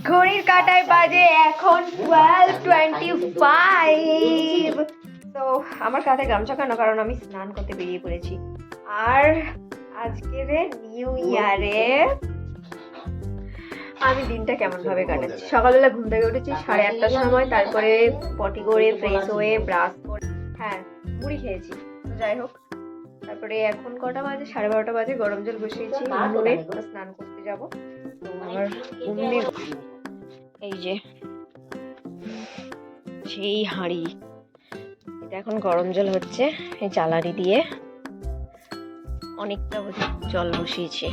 ঘড়ির কাঁটায় বাজে এখন 12:25। তো আমার কাঁধে গামছা কেন, কারণ আমি স্নান করতে বেরিয়ে পড়েছি। আর আজকের নিউ ইয়ারে আমি দিনটা কেমন ভাবে কাটাচ্ছি। সকালবেলা ঘুম থেকে উঠেছি 8:30টার সময়, তারপরে পটি করে ফ্রেশ হয়ে ব্রাশ করে মুড়ি খেয়েছি। তো যাই হোক, তারপরে এখন কটা বাজে, 12:30 বাজে। গরম জল বসিয়েছি উনুনে, স্নান করতে যাব। তো আমার উনুনে এই যে সেই হাঁড়ি, এটা এখন গরম জল হচ্ছে এই জ্বালানি দিয়ে। অনেকটা জল বসিয়েছি,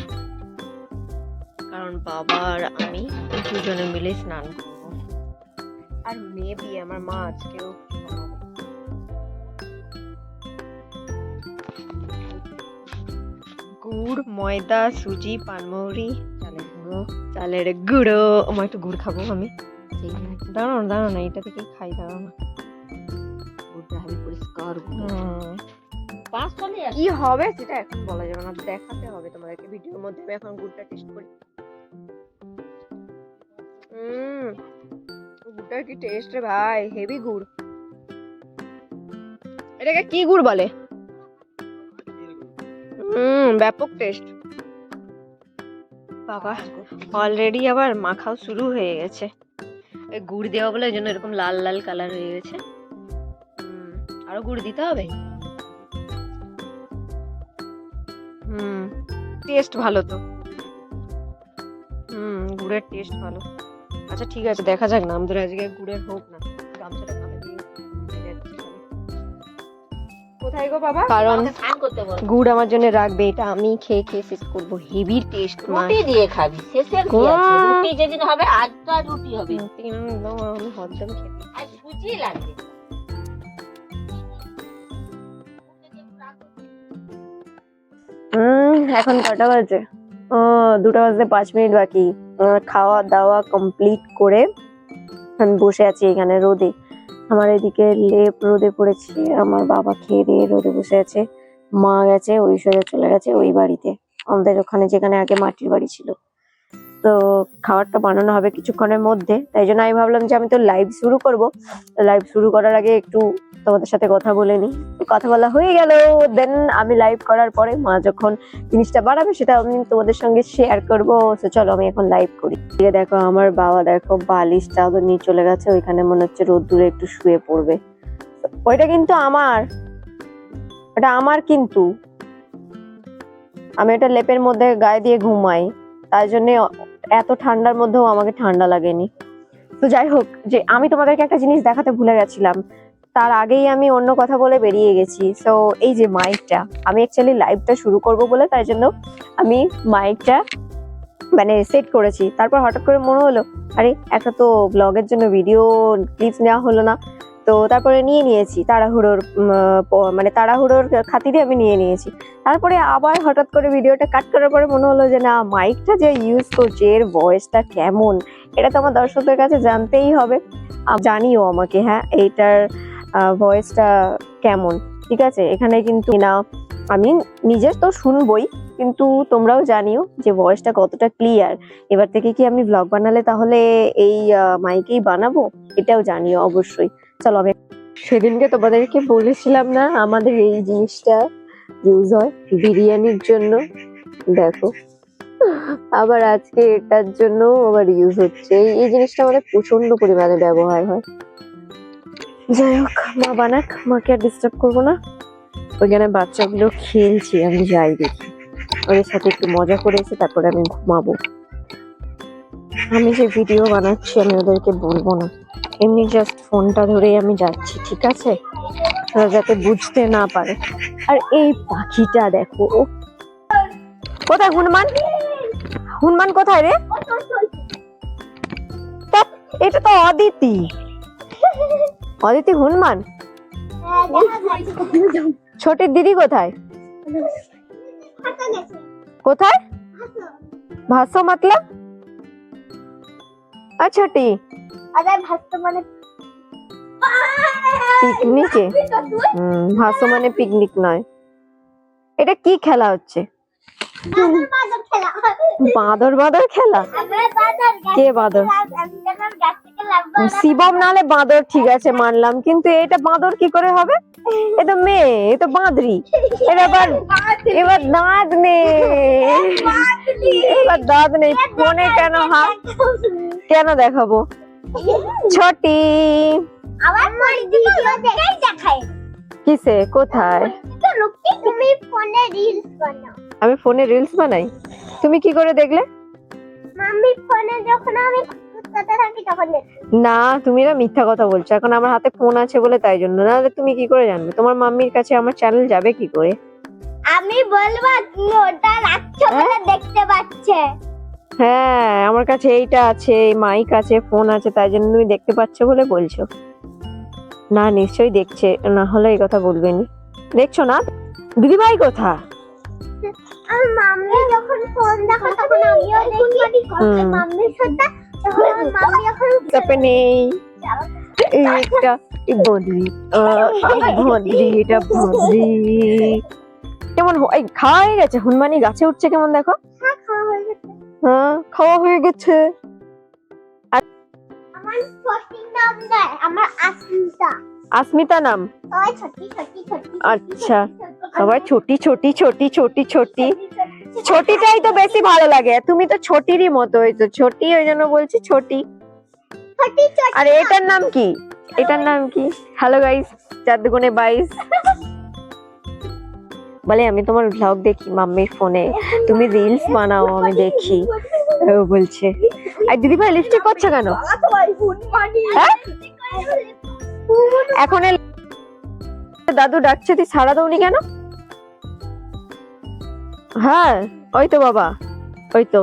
কারণ বাবা আর আমি দুজনে মিলে স্নান করব। আর মেবি আমার মা আজকেও গুড়, ময়দা, সুজি, পানমৌরি, চালের গুঁড়ো। আমার একটু গুড় খাবো আমি। দাঁড়ানো না, এটা থেকে খাই। দাঁড়ানো, গুড়টা আমি পরিষ্কার কি হবে সেটা এখন বলা যাবে না, দেখাতে হবে তোমাদেরকে ভিডিওর মধ্যে। আমি এখন গুড়টা টেস্ট করি। গুড়টার কি টেস্ট রে ভাই, হেভি গুড়। এটাকে কি গুড় বলে? ব্যাপক টেস্ট। বাবা অলরেডি আবার মাখাও শুরু হয়ে গেছে। এই গুড় দেওয়া বলে জন্য এরকম লাল লাল কালার হয়ে গেছে। আরো গুড় দিতে হবে। টেস্ট ভালো তো। গুড়ের টেস্ট ভালো। আচ্ছা ঠিক আছে, দেখা যাক না, আমাদের আজকে গুড়ের হোক না। গামছাটা কামে দিয়ে কোথায় গো বাবা? কারণ গুড় আমার জন্য রাখবে, এটা আমি খেয়ে খেয়ে শেষ করবো। Heavy taste. রুটি দিয়ে খাবি, শেষের কি আছে? রুটি যেদিন হবে আজ তো আর রুটি হবে। আমি হরদম খেতে আর সুজি লাগবে। এখন কটা বাজে? 2টা বাজতে 5 মিনিট বাকি। খাওয়া দাওয়া কমপ্লিট করে আমি বসে আছি এখানে রোদে। আমার এদিকে লেপ রোদে পড়েছে, আমার বাবা খেয়ে দিয়ে রোদে বসে আছে। মা গেছে ওই সোজা চলে গেছে ওই বাড়িতে, আমাদের ওখানে যেখানে আগে মাটির বাড়ি ছিল। তো খাবারটা বানানো হবে কিছুক্ষণের মধ্যে, তাই জন্য আমি ভাবলাম যে আমি তো লাইভ শুরু করব। লাইভ শুরু করার আগে একটু তোমাদের সাথে কথা বলে নিই। কথা বলা হয়ে গেল, দেন আমি লাইভ করার পরে মা যখন জিনিসটা বানাবে সেটা আমি তোমাদের সঙ্গে শেয়ার করবো। তো চলো আমি এখন লাইভ করি। দেখো আমার বাবা, দেখো বালিশ চাদর নিয়ে চলে গেছে ওইখানে, মনে হচ্ছে রোদ্দুরে একটু শুয়ে পড়বে। ওইটা কিন্তু আমার, ওটা আমার, কিন্তু আমি এটা লেপের মধ্যে গায়ে দিয়ে ঘুমাই, তাই জন্য এত ঠান্ডার মধ্যেও আমাকে ঠান্ডা লাগেনি। তো যাই হোক, যে আমি তোমাদেরকে একটা জিনিস দেখাতে ভুলে গেছিলাম, তার আগেই আমি অন্য কথা বলে বেরিয়ে গেছি। সো এই যে মাইকটা, আমি অ্যাকচুয়ালি লাইভটা শুরু করব বলে তাই জন্য আমি মাইকটা মানে সেট করেছি। তারপর হঠাৎ করে মনে হলো আরে একটা তো ব্লগের জন্য ভিডিও ক্লিপস নেওয়া হলো না। তো তারপরে নিয়েছি তাড়াহুড়োর, মানে তাড়াহুড়োর খাতিরে আমি নিয়েছি। তারপরে আবার হঠাৎ করে ভিডিওটা কাট করার পরে মনে হলো যে না, মাইকটা যে ইউজ করছে এর ভয়েসটা কেমন, এটা তো আমার দর্শকদের কাছে জানতেই হবে। জানিও আমাকে, হ্যাঁ, এইটার ভয়েসটা কেমন। ঠিক আছে, এখানে কিন্তু না আমি নিজের তো শুনবই, কিন্তু তোমরাও জানিও যে ভয়েসটা কতটা ক্লিয়ার। এবার থেকে কি আমি ব্লগ বানালে তাহলে এই মাইকেই বানাবো, এটাও জানিও অবশ্যই। চলো, আমি সেদিনকে তোমাদেরকে বলেছিলাম না আমাদের এই জিনিসটা ইউজ হয় বিরিয়ানির জন্য, দেখো আবার আজকে এটার জন্য আবার ইউজ হচ্ছে। এই জিনিসটা আমাদের প্রচন্ড পরিমাণে ব্যবহার হয়। যাই হোক, মা বানাক, মাকে আর ডিস্টার্ব করবো না। ওইখানে বাচ্চাগুলো খেলছে, আমি যাই দেখি, ওদের সাথে একটু মজা করে এসে তারপরে আমি ঘুমাবো। আমি যে ভিডিও বানাচ্ছি আমি ওদেরকে বলবো না, এমনি জাস্ট ফোনটা ধরেই আমি যাচ্ছি, ঠিক আছে, ওরা যাতে বুঝতে না পারে। আর এই পাখিটা দেখো, কোথায় হনুমান? হনুমান কোথায় রে? এটা তো অদিতি। অদিতি হনুমান? ছোটের দিদি কোথায়? কোথায়? ভাসো মতলব? আচ্ছা টি মানে পিকনিকে? ভাসো মানে পিকনিক নয়। এটা কি খেলা হচ্ছে? খেলা বাঁদর বাঁদর খেলা? আমরা বাজার কে বাঁদর? আমি যখন গাছ থেকে লাফবো শিবম নালে বাঁদর ঠিক আছে মানলাম, কিন্তু এটা বাঁদর কি করে হবে? এ তো মেয়ে, এ তো বাঁদরি। এবার দাঁত নেই, এবার দাঁত নেই, ফোনে কেন হাত কেন দেখাবো? ছোটি আবার ভিডিও দেখেই দেখায় কিসে কোথায়? তো লোকটি তুমি ফোনে রিলস বানাও। আমি ফোনে রিলস বানাই? তুমি কি করে দেখলে? মাম্মি ফোনে যখন আমি করতে থাকি তখন দেখি। না, তুমি না মিথ্যা কথা বলছো। এখন আমার হাতে ফোন আছে বলে তাই জন্য, না হলে তুমি কি করে জানবে? তোমার মাম্মির কাছে আমার চ্যানেল যাবে কি করে? আমি বলবো তুমি ওটা রাখছো বলে দেখতে পাচ্ছে। হ্যাঁ, আমার কাছে এইটা আছে, মাইক আছে, ফোন আছে, তাই জন্য তুমি দেখতে পাচ্ছ বলে বলছো। না, নিশ্চয়ই দেখছে, না হলে এই কথা বলবেনি। দেখছো না? দিদি ভাই কোথা? আর মাম্মি যখন ফোন দেখো তখন আমিও দেখি। হুম। মাম্মির সাথে তখন আমার মাম্মি যখন চাপে নেই এইটা, এই বদ্রি, এই বদ্রি, এটা বদ্রি। কেমন এই খাওয়া হয়ে গেছে? হনুমানি গাছে উঠছে কেমন দেখো। খাওয়া হয়ে গেছে। হ্যাঁ, খাওয়া হয়ে গেছে। আমার ছোটি নাম দেয়, আমার আসমিতা। আসমিতা নাম? সবাই ছোটি ছোটি ছোটি। আচ্ছা, সবাই ছোটি ছোটি ছোটি ছোটি ছোটি। ছোটিটাই তো বেশি ভালো লাগে, তুমি তো ছোটিরই মতো হয়েছো, ছোটি, ওই জন্য বলছি ছোটি। ছোটি ছোটি। আর এটার নাম কি? এটার নাম কি? হ্যালো গাইস, 4 দুগুণে 22 বলে আমি তোমার ব্লগ দেখি মাম্মির ফোনে, তুমি রিলস বানাও আমি দেখি, ও বলছে। আর দিদি ভাই লিপস্টিক করছে কেন? হ্যাঁ? এখন দাদু ডাকছে, তুই সাড়া দৌনি কেন? হ্যাঁ, ওই তো বাবা, ওই তো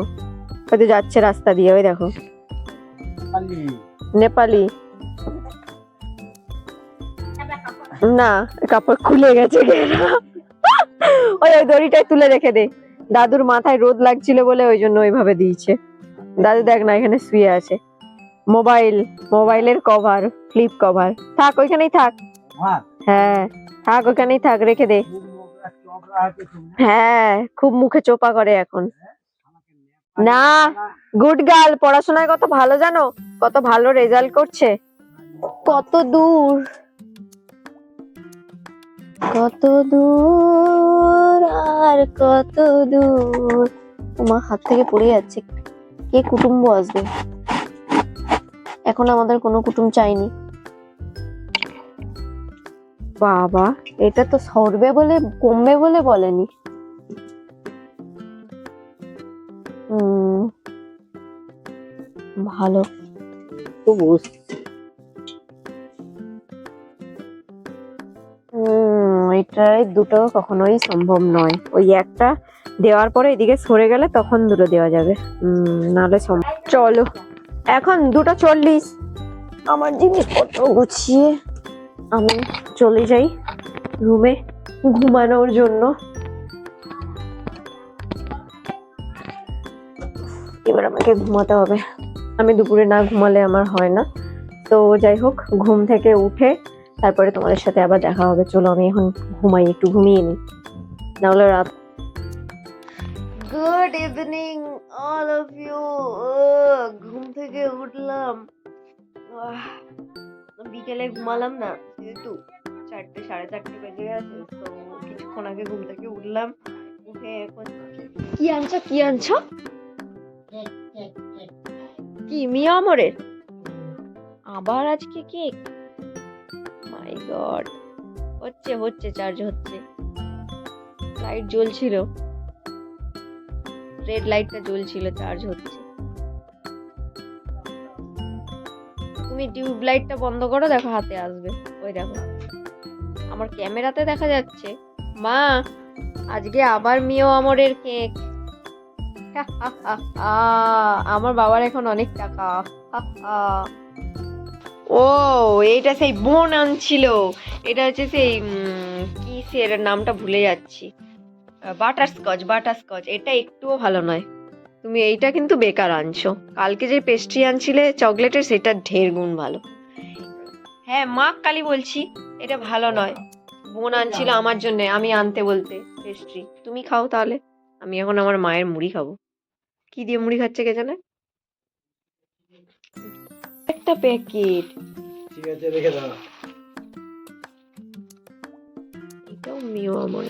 যাচ্ছে রাস্তা দিয়ে, ওই দেখো নেপালি। না, কাপড় খুলে গেছে কেন? ওই দড়িটাই তুলে রেখে দে। দাদুর মাথায় রোদ লাগছিল বলে ওই জন্য ওইভাবে দিয়েছে। দাদু দেখ না, এখানে শুয়ে আছে। মোবাইলের কভার, ফ্লিপ কভার। থাক ওইখানেই থাক। হ্যাঁ, থাক ওইখানেই থাক, রেখে দে। হ্যাঁ, খুব মুখে চোপা করে এখন। না, গুড গার্ল, পড়াশোনায় কত ভালো জানো, কত ভালো রেজাল্ট করছে। কত দূর, কত দূর আর কত দূর। তোমার হাত থেকে পড়ে যাচ্ছে। কে কুটুম্ব আসবে? এখন আমাদের কোনো কুটুম চাইনি। বাবা, এটা তো সরবে বলে, কমবে বলে বলেনি। ভালো তো এটাই দুটো কখনোই সম্ভব নয়। ওই একটা দেওয়ার পরে এদিকে সরে গেলে তখন দুটো দেওয়া যাবে, নাহলে সম্ভব। চলো, এখন 2:40। আমার জিনিসপত্র গুছিয়ে আমি চলে যাই রুমে ঘুমানোর জন্য। এবার আমাকে ঘুমাতে হবে, আমি দুপুরে না ঘুমালে আমার হয় না। তো যাই হোক, ঘুম থেকে উঠে তারপরে তোমাদের সাথে আবার দেখা হবে। চলো আমি এখন ঘুমাই, একটু ঘুমিয়ে নিই, নাহলে রাত। Good evening all of you. ঘুম থেকে উঠলাম, বিকেলে ঘুমালাম না, যেহেতু 4টে 4:30 বেজে গেছে, তো কিছুক্ষণ আগে ঘুম থেকে উঠলাম। উঠে এখন কি আনছো, কি আনছো? কি মিয়া আমরের? আবার আজকে কেক? মাই গড, হচ্ছে চার্জ হচ্ছে। লাইট জ্বলছিল, রেড লাইটটা জ্বলছিল, চার্জ হচ্ছে। তুমি টিউব লাইটটা বন্ধ করো, দেখো হাতে আসবে। ওই দেখো, আমার ক্যামেরাতে দেখা যাচ্ছে। মা, আজকে আবার মিও আমরের কেক। আমার বাবার এখন অনেক টাকা। ও, এইটা সেই বোন আনছিল। এটা হচ্ছে সেই কি সে, এর নামটা ভুলে যাচ্ছি। বাটারস্কচ। এটা একটুও ভালো নয়। তুমি এইটা কিন্তু বেকার আনছো। কালকে যে পেস্ট্রি আনছিলে চকলেটের, সেটা ঢের গুণ ভালো। হ্যাঁ, মা কালী বলছি, এটা ভালো নয়। বোন আনছিল আমার জন্য, আমি আনতে বলতে পেস্ট্রি। তুমি খাও তাহলে, আমি এখন আমার মায়ের মুড়ি খাবো। কি দিয়ে মুড়ি খাচ্ছে কে জানে। একটা প্যাকেট, ঠিক আছে রেখে দাও। এটাও মিও আমার।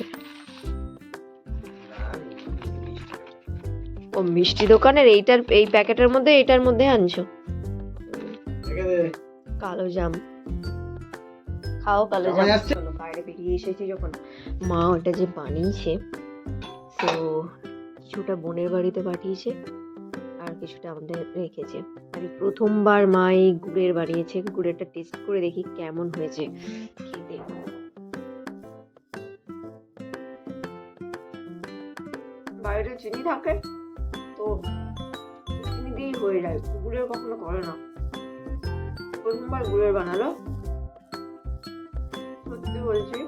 ও মিষ্টি দোকানের এইটার এই প্যাকেটের মধ্যে এটার মধ্যে আনছো। রেখে দে। কালো জাম খাও, কালো জামাই জাম। আসছে? চলো বাইরে বেরিয়ে এসেছি যখন, মা ওটা যে বানিয়েছে, তো কিছুটা বোনের বাড়িতে পাঠিয়েছে আর কিছুটা আমাদের রেখেছে। আর এই প্রথমবার মা এই গুড়ের বানিয়েছে, গুড়েরটা টেস্ট করে দেখি কেমন হয়েছে খেতে। বাইরে চিনি থাকে তো চিনি দিয়েই হয়ে যায়, গুড়ের কখনো করে না। প্রথমবার গুড়ের বানালো, সত্যি বলছি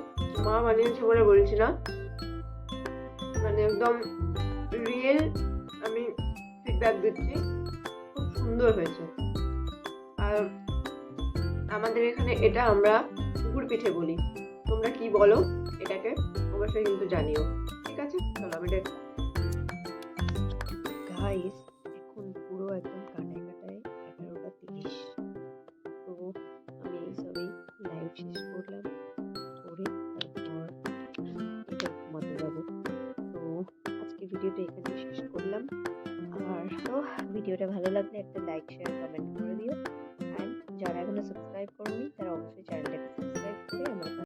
মা বানিয়েছে বলে বলছি না, মানে একদম রিয়েল আমি ফিডব্যাক দিচ্ছি, খুব সুন্দর হয়েছে। আর আমাদের এখানে এটা আমরা গুড় পিঠে বলি, তোমরা কি বলো এটাকে অবশ্যই কিন্তু জানিও। ঠিক আছে, চলো আমি এটা গাইস, এখন পুরো একদম কাটায় কাটায় 11:30। তো আমি এইসবই লাইভ শেষ করলাম, করে তারপর এটা ঘুমাতে যাবো। তো আজকে ভিডিওটা এখানে শেষ করলাম। আর তো ভিডিওটা ভালো লাগলে একটা লাইক শেয়ার কমেন্ট করে দিও। অ্যান্ড যারা এখনো সাবস্ক্রাইব করোনি তারা অবশ্যই চ্যানেলটাকে সাবস্ক্রাইব করে আমার